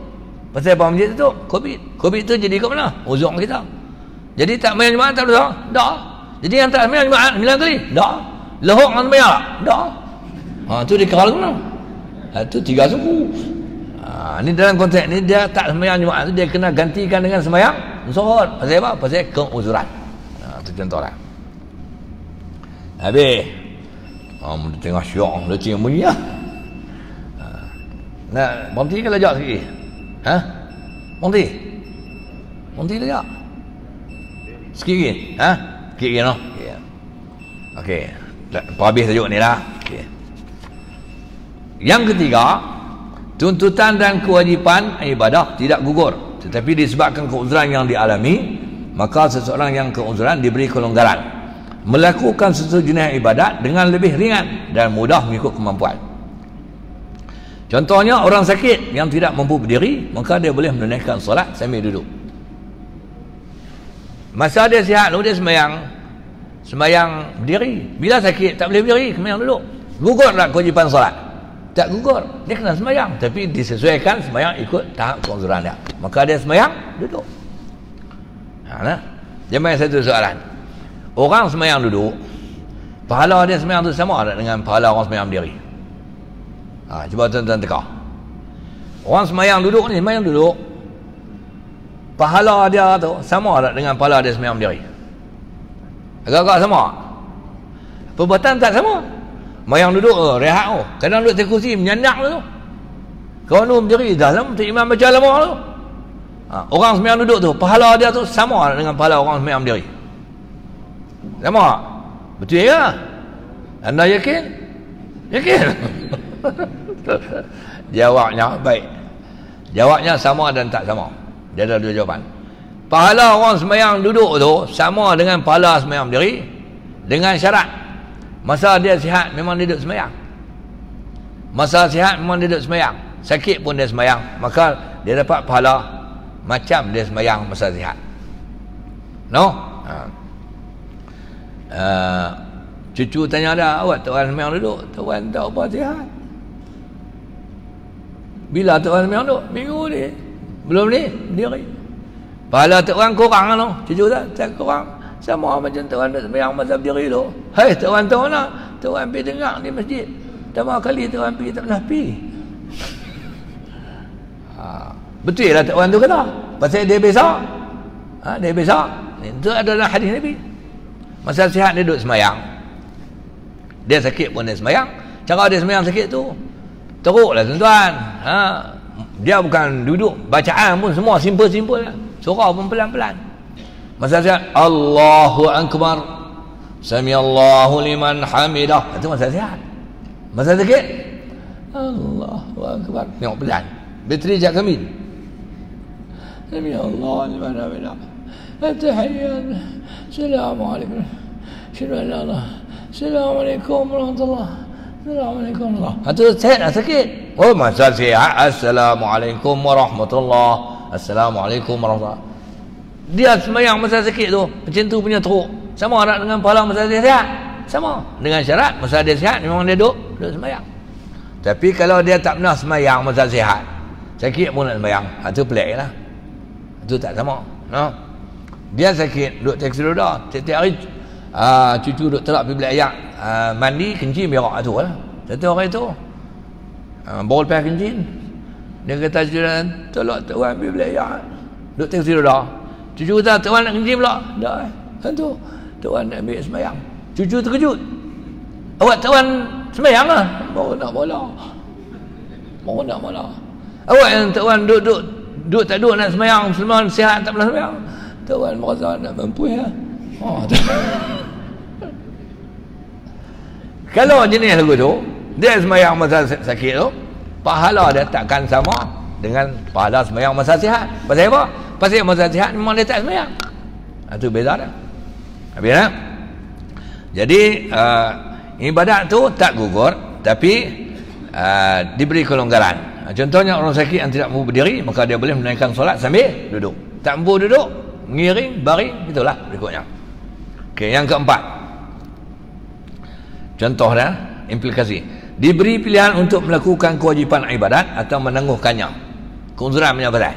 Pasal apa masjid tutup? Covid. Covid tu jadi kat mana? Uzur kita. Jadi tak sembahyang Jumaat tak berdosa? Tak. Jadi yang tak sembahyang Jumaat 9 kali? Tak. Lohok yang sembahyang tak? Tak. Tu dia keral mana? Tu 3 suku. Ni dalam konteks ni dia tak sembahyang Jumaat tu dia kena gantikan dengan sembahyang zuhur. Pasal apa? Pasal keuzuran. Tu contohlah. Habis. Dia tengah syok, dia tengah bunyi lah. Nak berhenti ke lejak sikit? Berhenti? Berhenti lejak? Sikit lagi? Sikit lagi no? Okey. Habis tajuk ni lah. Okay. Yang ketiga, tuntutan dan kewajipan ibadah tidak gugur, tetapi disebabkan keuzuran yang dialami, maka seseorang yang keuzuran diberi kelonggaran melakukan sesuatu jenis ibadat dengan lebih ringan dan mudah mengikut kemampuan. Contohnya orang sakit yang tidak mampu berdiri, maka dia boleh menunaikan solat sambil duduk. Masa dia sihat lalu dia sembahyang berdiri. Bila sakit tak boleh berdiri, sembahyang duduk. Gugur tak kewajipan solat? Tak gugur. Dia kena sembahyang, tapi disesuaikan sembahyang ikut tahap keuzuran dia. Maka dia sembahyang duduk. Jangan satu soalan. Orang sembahyang duduk, pahala dia sembahyang tu sama tak dengan pahala orang sembahyang berdiri? Cuba tuan-tuan teka. Orang sembahyang duduk ni, sembahyang duduk, pahala dia tu sama tak dengan pahala dia sembahyang berdiri? Agak-agak sama. Perbuatan tak sama. Sembahyang duduk tu, rehat tu. Kadang duduk di kursi, menyandak tu. Kawan tu berdiri, dah lama tu imam baca lama tu. Orang sembahyang duduk tu, pahala dia tu sama dengan pahala orang sembahyang berdiri? Sama? Betul ke? Anda yakin? Yakin? Jawabnya baik. Jawabnya sama dan tak sama. Dia ada dua jawapan. Pahala orang sembahyang duduk tu sama dengan pahala sembahyang berdiri, dengan syarat masa dia sihat memang dia duduk sembahyang. Masa sihat memang dia duduk sembahyang. Sakit pun dia sembahyang, maka dia dapat pahala macam dia sembahyang masa sihat. No? Cucu tanya dah, awak tuan sembahyang duduk? Tuan tak apa sihat. Bila tuan sembahyang duduk? Minggu ni. Belum ni? Berdiri. Pahala tuan kurang tu. Cucu tak kurang. Sama macam tuan duduk sembahyang masa berdiri tu. Hei, tuan tahu nak? Tuan pergi dengar di masjid. Pertama kali tuan pergi tak pernah pergi. Betul lah tuan tu kata. Pasal dia besar. Dia besar. Itu adalah hadis Nabi. Masa sihat dia duduk sembahyang. Dia sakit pun dia sembahyang. Cara dia sembahyang sakit tu teruklah tuan-tuan. Dia bukan duduk, bacaan pun semua simple-simple lah. Surah pun pelan-pelan. Masa sihat, Allahu Akbar, Samiallahu liman hamidah. Itu masa sihat. Masa sakit, Allahu Akbar, tengok pelan. Bateri jak kami. Samiallahu liman hamidah. At-tahiyyat. Assalamualaikum. Assalamualaikum warahmatullahi. Assalamualaikum warahmatullahi. Itu sehat sakit. Oh, masa sihat. Assalamualaikum warahmatullahi. Assalamualaikum warahmatullahi. Dia sembahyang masa sakit tu, macam tu punya teruk. Sama tak dengan pahala masa dia sihat? Sama. Dengan syarat masa dia sihat memang dia duduk sembahyang. Tapi kalau dia tak pernah sembahyang masa sihat, sakit pun nak sembahyang, itu pelik lah. Itu tak sama. Dia sakit, duduk taksi roda, setiap hari cucu duduk terap pergi bilik ayak, mandi kencing berak tu lah. Satu hari tu baru lepas kencing, dia kata cucu dia, tolong tuan pergi bilik ayak, duduk taksi roda. Cucu kata tuan nak kencing pula. Dah tu tuan nak ambil sembahyang. Cucu terkejut. Awak tuan Sembahyang lah. Baru nak bola. Awak yang tuan duduk tak duduk nak sembahyang, semua sihat tak pernah sembahyang. Tuan merasa nak mampu ya. Kalau jenis lagu tu, dia sembahyang masa sakit tu, pahala dia takkan sama dengan pahala sembahyang masa sihat. Pasal apa? Pasal masa sihat memang dia tak sembahyang. Itu beza dah. Habis dah. Jadi ibadat tu tak gugur, tapi diberi kelonggaran. Contohnya orang sakit yang tidak mampu berdiri, maka dia boleh menaikkan solat sambil duduk. Tak mampu duduk, mengiring, baring, itulah berikutnya. Okey, yang keempat. Contoh dah, implikasi. Diberi pilihan untuk melakukan kewajipan ibadat atau menangguhkannya. Keuzuran punya pasal.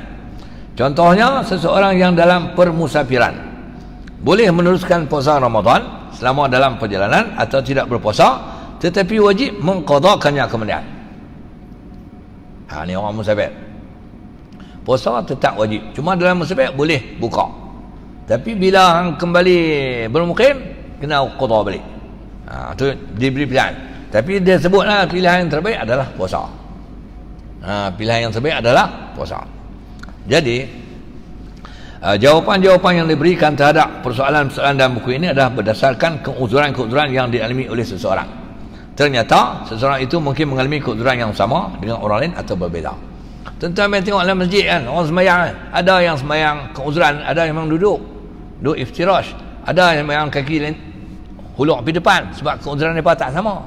Contohnya, seseorang yang dalam permusafiran boleh meneruskan puasa Ramadan selama dalam perjalanan atau tidak berpuasa, tetapi wajib mengqadakannya kemudian. Ni orang musafir. Puasa tetap wajib. Cuma dalam musafir boleh buka. Tapi bila hang kembali bermukim, kena qada balik. Tu diberi pilihan. Tapi dia sebutlah pilihan yang terbaik adalah puasa. Pilihan yang terbaik adalah puasa. Jadi jawapan-jawapan yang diberikan terhadap persoalan-persoalan dalam buku ini adalah berdasarkan keuzuran-keuzuran yang dialami oleh seseorang. Ternyata seseorang itu mungkin mengalami keuzuran yang sama dengan orang lain atau berbeza. Tentu ambil tengok dalam masjid kan, orang sembahyang kan, ada yang sembahyang keuzuran, ada yang memang duduk iftirash, ada yang sembahyang kaki huluk pergi depan sebab keuzuran mereka tak sama.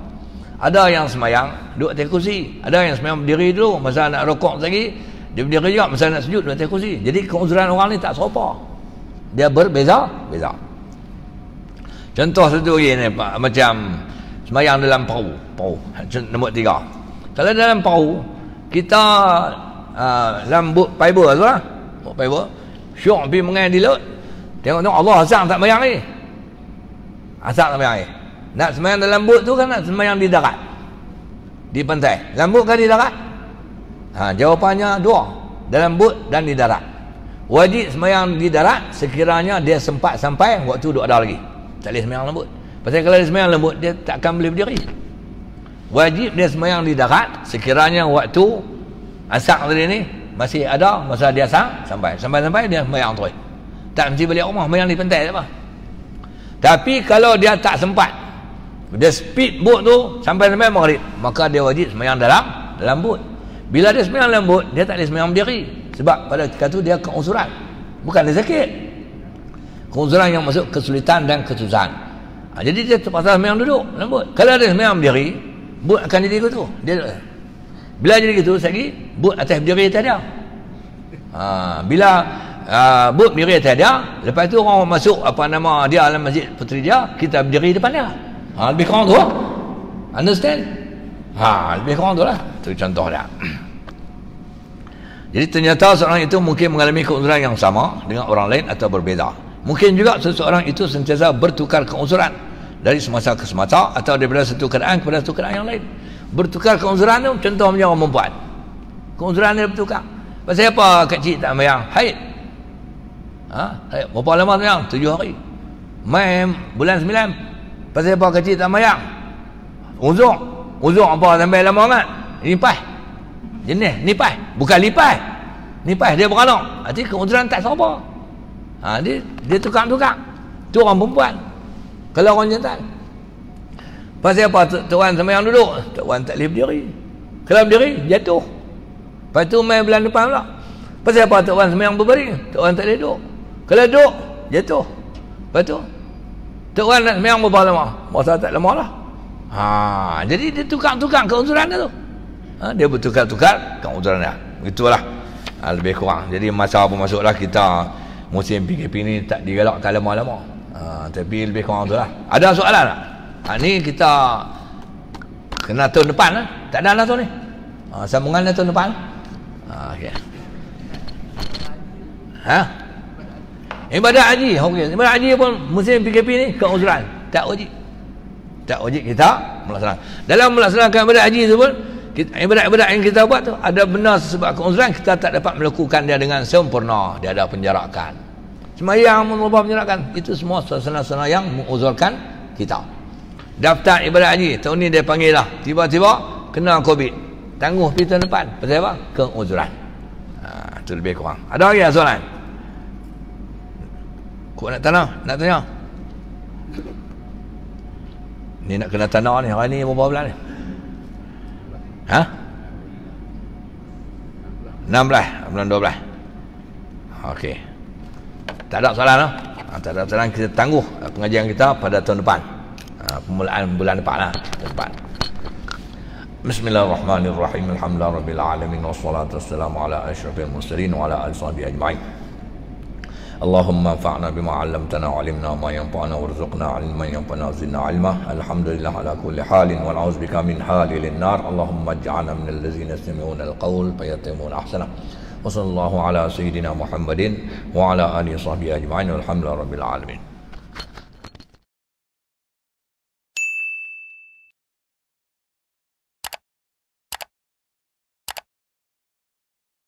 Ada yang sembahyang duduk atas kursi, ada yang sembahyang berdiri dulu masa nak rokok lagi, dia berdiri juga masa nak sujud duduk atas kursi. Jadi keuzuran orang ni tak serupa, dia berbeza-beza. Contoh satu lagi ni macam sembahyang dalam perahu. Nombor 3. Kalau dalam perahu, kita dalam fiber tu lah. Fiber. Syok pergi mengai di laut. Tengok Allah asal tak sembahyang ni. Asal tak sembahyang ni. Nak sembahyang dalam bot tu kan nak sembahyang di darat. Di pantai. Dalam bot kan di darat? Jawapannya dua. Dalam bot dan di darat. Wajib sembahyang di darat sekiranya dia sempat sampai waktu duk ada lagi. Tak boleh sembahyang dalam bot. Pasal kalau dia sembahyang lembut, dia takkan boleh berdiri. Wajib dia sembahyang di darat sekiranya waktu asak tadi ni masih ada masa dia sampai dia sembahyang terus. Tak mesti balik rumah sembahyang di pantai tak apa. Tapi kalau dia tak sempat, dia speed boat tu sampai maghrib, maka dia wajib sembahyang dalam bot. Bila dia sembahyang dalam bot, dia tak boleh sembahyang berdiri sebab pada ketika tu dia keuzuran. Bukan dia sakit. Keuzuran yang masuk kesulitan dan kesusahan. Jadi dia terpaksa sembahyang duduk dalam bot. Kalau dia sembahyang berdiri, bot akan jadi gitu. Bila jadi gitu, lagi bot atas berdiri atas dia. Bila bot berdiri atas dia, lepas tu orang masuk dia dalam masjid puteri dia, kita berdiri depan dia. Lebih kurang tu lah. Understand? Lebih kurang tu lah. Itu contoh dia. Jadi ternyata seorang itu mungkin mengalami keuzuran yang sama dengan orang lain atau berbeza. Mungkin juga seseorang itu sentiasa bertukar keuzuran dari semasa ke semasa atau daripada satu keadaan kepada satu keadaan yang lain. Bertukar keuzuran tu contoh macam orang perempuan. Keuzuran dia bertukar. Pasal apa kecil tak sembahyang? Haid. Haid. Berapa lama sembahyang? 7 hari. Mai bulan 9. Pasal apa kecil tak sembahyang? Uzur apa sampai lama sangat? Lipas. Jenis nipas. Bukan lipas. Nipas dia beranak. Arti keuzuran tak serupa. Dia tukar-tukar. Tu orang perempuan. Kalau orang jantan, pasal apa tuan sembahyang duduk, tuan tak boleh berdiri. Kalau berdiri jatuh. Lepas tu main bulan depan pula, pasal apa tuan sembahyang berbaring, tuan tak boleh duduk. Kalau duduk jatuh. Lepas tu tuan nak sembahyang berapa lama, masa tak lama lah. Jadi dia tukar-tukar keuzuran dia tu. Dia bertukar-tukar keuzuran dia. Itulah lebih kurang. Jadi masa apa masuklah kita musim PKP ni tak digalakkan lama-lama. Tapi lebih kurang tu lah. Ada soalan tak? Ni kita kena tahun depan lah. Tak ada lah tu ni. Sambungan lah tahun depan. Okay. Ibadat haji. Okay. Ibadat haji pun musim PKP ni keuzuran. Tak wajib. Tak wajib kita melaksanakan. Dalam melaksanakan ibadat haji tu pun, ibadat-ibadat yang kita buat tu ada benar sebab keuzuran, kita tak dapat melakukan dia dengan sempurna. Dia ada penjarakan. Sembahyang merupakan penjarakan. Itu semua suasana-suasana yang menguzurkan kita. daftar ibadat haji tahun ni dia panggil lah, tiba-tiba kena COVID, tangguh pergi tahun depan. Pasal apa? Keuzuran. Itu lebih kurang. Ada lagi soalan? Kau nak tanya? Ni nak kena tanda ni, hari ni berapa bulan ni? 16 bulan 12. Okey. Tak ada soalan lah. Tak ada soalan, kita tangguh pengajian kita pada tahun depan. Permulaan bulan depan lah. Depan. Bismillahirrahmanirrahim. Alhamdulillahirabbil alamin wassalatu wassalamu ala asyrafil mursalin wa ala alihi washabihi ajma'in. Allahumma anfa'na bima 'allamtana wa 'allimna ma yanfa'una warzuqna 'ilman yanfa'una wa zidna 'ilma. Alhamdulillah ala kulli halin wa na'udzu bika min halil nar. Allahumma ij'alna minal ladzina yastami'una al-qawl fayattabi'una ahsana. Wa sallallahu ala sayyidina Muhammadin wa ala alihi washabihi ajma'in. Walhamdulillahirabbil alamin.